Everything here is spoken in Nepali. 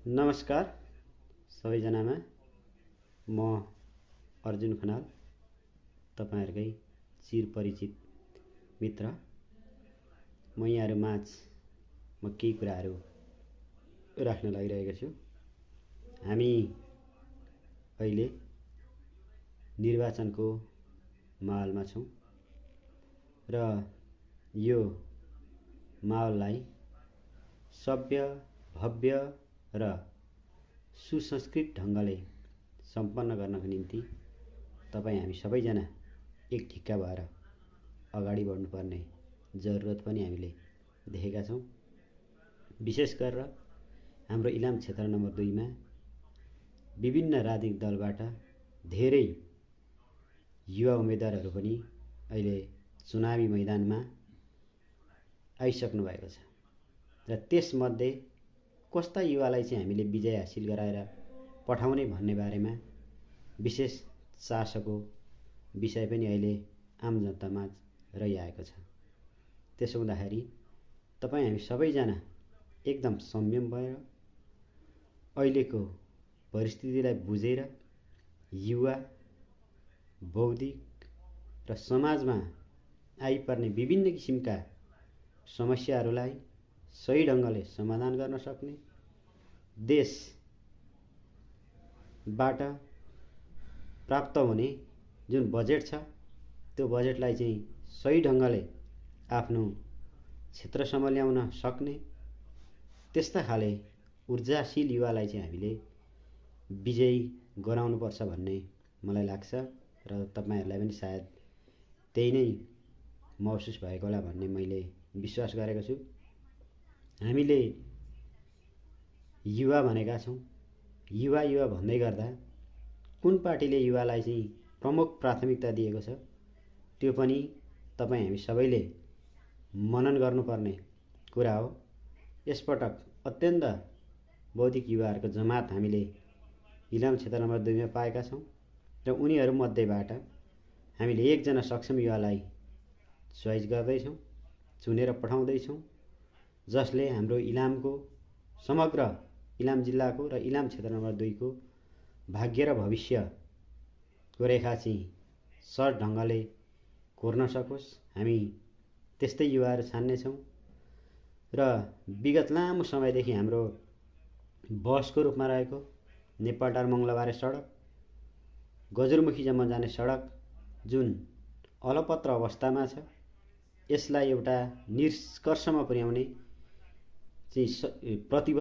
नमस्कार सबैजनामा। म अर्जुन खनाल, तपाईहरुकै चिरपरिचित मित्र। म यहाँहरुमाझ केही कुराहरु राख्न लागिरहेको छु। हामी अहिले निर्वाचनको माहौलमा छौं र यो माहौललाई सभ्य, भव्य र सुसंस्कृत ढंगले सम्पन्न गर्नको निम्ति तपाई हामी सबैजना एक ढिक्का भएर अगाडि बढ्नुपर्ने जरुरत पनि हामीले देखेका छौं। विशेष गरेर हाम्रो इलाम क्षेत्र नम्बर 2 मा विभिन्न राजनीतिक दलबाट धेरै युवा उम्मेदवारहरू पनि अहिले चुनावी मैदानमा आइसक्नु भएको छ र त्यसमध्ये कस्ता युवालाई चाहिँ हामीले विजय हासिल गराएर पठाउने भन्ने बारेमा विशेष चासोको विषय पनि अहिले आम जनतामा रहिआएको छ। त्यसो हुँदाखेरि तपाई हामी सबैजना एकदम संयम भएर अहिलेको परिस्थितिलाई बुझेर युवा, बौद्धिक र समाजमा आइपर्ने विभिन्न किसिमका समस्याहरूलाई सही ढंगले समाधान गर्न सक्ने, देशबाट प्राप्त हुने जुन बजेट छ त्यो बजेटलाई चाहिँ सही ढंगले आफ्नो क्षेत्रसम्म ल्याउन सक्ने त्यस्ता खाले ऊर्जाशील युवालाई चाहिँ हामीले विजयी गराउनुपर्छ भन्ने मलाई लाग्छ र तपाईहरुलाई पनि सायद त्यही नै महसुस भएको होला भन्ने मैले विश्वास गरेको छु। हामीले युवा भनेका छौं। युवा युवा भन्दै गर्दा कुन पार्टीले युवालाई चाहिँ प्रमुख प्राथमिकता दिएको छ त्यो पनि तपाई हामी सबैले मनन गर्नुपर्ने कुरा हो। यसपटक अत्यन्त बौद्धिक युवाहरुको जमात हामीले इलाम क्षेत्र नम्बर 2 मा पाएका छौं र उनीहरु मध्येबाट हामीले एकजना सक्षम युवालाई चोइस गर्दै छौं, चुनेर पठाउँदै छौं, जसले हाम्रो इलामको समग्र इलाम जिल्लाको र इलाम क्षेत्र नम्बर 2 को भाग्य र भविष्यको रेखा चाहिँ सर ढंगले कोर्न सकोस्। हामी त्यस्तै युवाहरु छान्ने छौं र विगत लामो समयदेखि हाम्रो बसको रूपमा रहेको नेपालटार मंगलबारे सडक, गजुरमुखीसम्म जाने सडक जुन अलपत्र अवस्थामा छ, यसलाई एउटा निष्कर्षमा पुर्याउने चाहिँ प्रतिबद्ध